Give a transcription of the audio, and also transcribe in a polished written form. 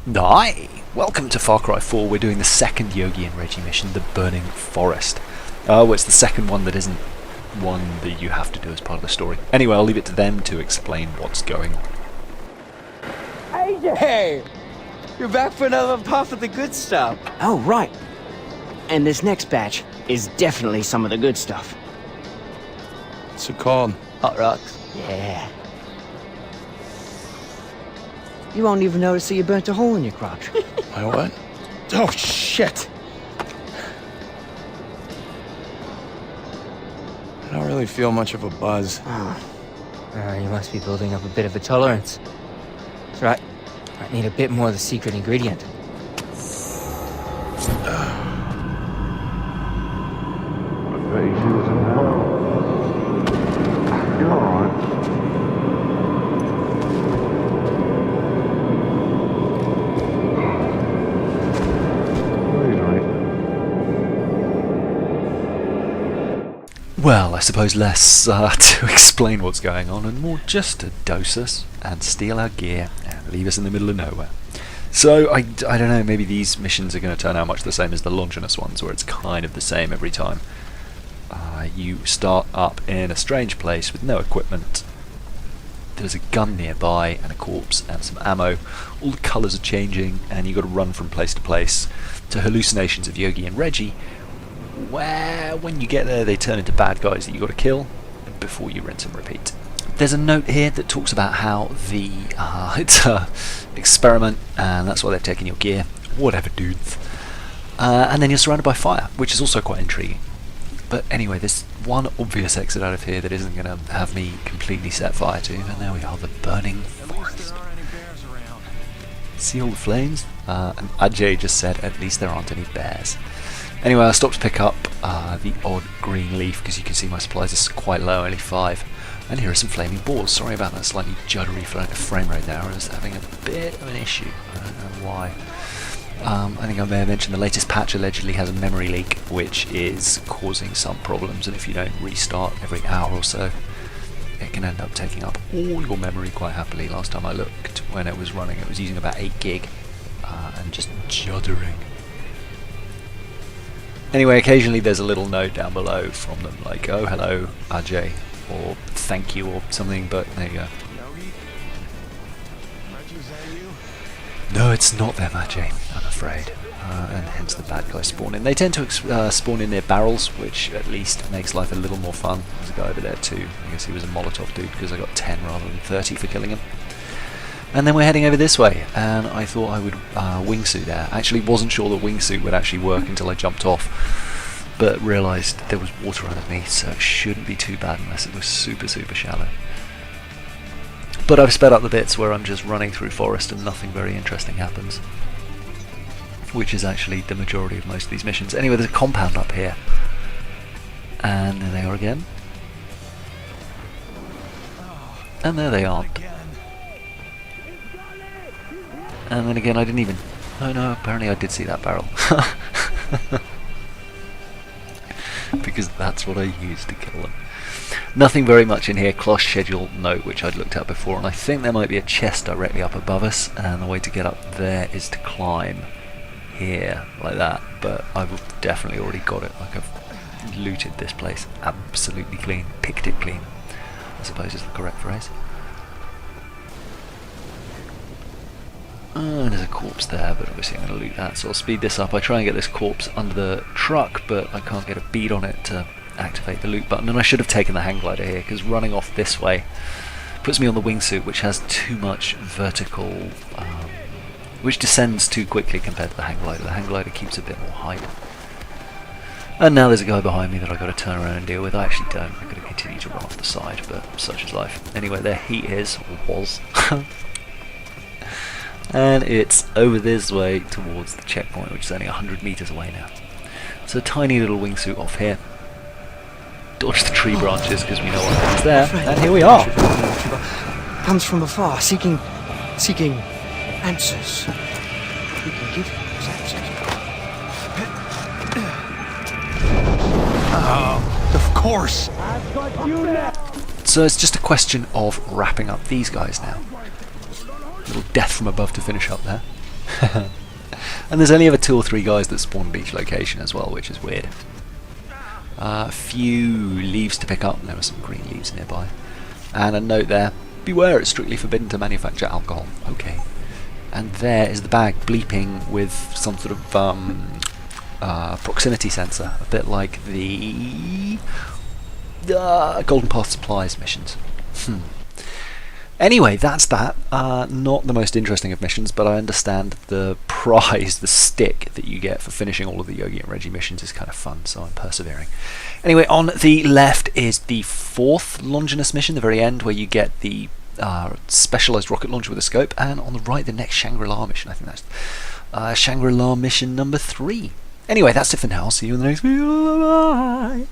Hi! Welcome to Far Cry 4. We're doing the second Yogi and Reggie mission, the Burning Forest. Oh, it's the second one that isn't one that you have to do as part of the story. Anyway, I'll leave it to them to explain what's going on. Hey! You're back for another puff of the good stuff. Oh, right. And this next batch is definitely some of the good stuff. What's it called? Hot rocks. Yeah. You won't even notice that you burnt a hole in your crotch. My what? Oh, shit! I don't really feel much of a buzz. You must be building up a bit of a tolerance. That's right. I need a bit more of the secret ingredient. Well, I suppose less to explain what's going on and more just to dose us and steal our gear and leave us in the middle of nowhere. So, I don't know, maybe these missions are going to turn out much the same as the Longinus ones, where it's kind of the same every time. You start up in a strange place with no equipment. There's a gun nearby and a corpse and some ammo. All the colours are changing and you've got to run from place to place to hallucinations of Yogi and Reggie, where when you get there they turn into bad guys that you've got to kill before you rinse and repeat. There's a note here that talks about how the it's an experiment and that's why they've taken your gear. Whatever, dudes. And then you're surrounded by fire, which is also quite intriguing. But anyway, there's one obvious exit out of here that isn't going to have me completely set fire to, and there we are, the Burning Forest. See all the flames? And Ajay just said, at least there aren't any bears. Anyway, I stopped to pick up the odd green leaf, because you can see my supplies are quite low, only 5. And here are some flaming balls. Sorry about that slightly juddery frame rate there, I was having a bit of an issue. I don't know why. I think I may have mentioned the latest patch allegedly has a memory leak, which is causing some problems, and if you don't restart every hour or so, it can end up taking up all your memory quite happily. Last time I looked, when it was running, it was using about 8 gig, and just juddering. Anyway, occasionally there's a little note down below from them, like, oh, hello, Ajay, or thank you, or something, but there you go. No, it's not them, Ajay, I'm afraid. And hence the bad guys spawn in. They tend to spawn in near barrels, which at least makes life a little more fun. There's a guy over there too. I guess he was a Molotov dude because I got 10 rather than 30 for killing him. And then we're heading over this way, and I thought I would wingsuit there. I actually wasn't sure the wingsuit would actually work until I jumped off, but realised there was water underneath, so it shouldn't be too bad unless it was super, super shallow. But I've sped up the bits where I'm just running through forest and nothing very interesting happens, which is actually the majority of most of these missions. Anyway, there's a compound up here, and there they are again, and there they aren't. And then again, I didn't even... Oh no, apparently I did see that barrel. Because that's what I used to kill them. Nothing very much in here. Kloss schedule note, which I'd looked at before, and I think there might be a chest directly up above us, and the way to get up there is to climb here, like that. But I've definitely already got it. Like, I've looted this place absolutely clean. Picked it clean, I suppose is the correct phrase. There's a corpse there, but obviously I'm going to loot that, so I'll speed this up. I try and get this corpse under the truck, but I can't get a bead on it to activate the loot button, and I should have taken the hang glider here, because running off this way puts me on the wingsuit, which has too much vertical, which descends too quickly compared to the hang glider. The hang glider keeps a bit more height. And now there's a guy behind me that I've got to turn around and deal with. I actually don't. I'm going to continue to run off the side, but such is life. Anyway, there he is, or was. And it's over this way towards the checkpoint, which is only 100 meters away now. So a tiny little wingsuit off here. Dodge the tree branches because we know what is there, and here we are. Comes from afar, seeking answers. We can give him those answers. Of course! So it's just a question of wrapping up these guys now. Little death from above to finish up there. And there's only ever 2 or 3 guys that spawn at each location as well, which is weird. A few leaves to pick up. There are some green leaves nearby. And a note there. Beware, it's strictly forbidden to manufacture alcohol. Okay. And there is the bag bleeping with some sort of proximity sensor. A bit like the Golden Path Supplies missions. Anyway, that's that. Not the most interesting of missions, but I understand the prize, the stick that you get for finishing all of the Yogi and Reggie missions is kind of fun, so I'm persevering. Anyway, on the left is the 4th Longinus mission, the very end, where you get the specialised rocket launcher with a scope, and on the right, the next Shangri-La mission. I think that's Shangri-La mission number 3. Anyway, that's it for now. I'll see you in the next video. Bye!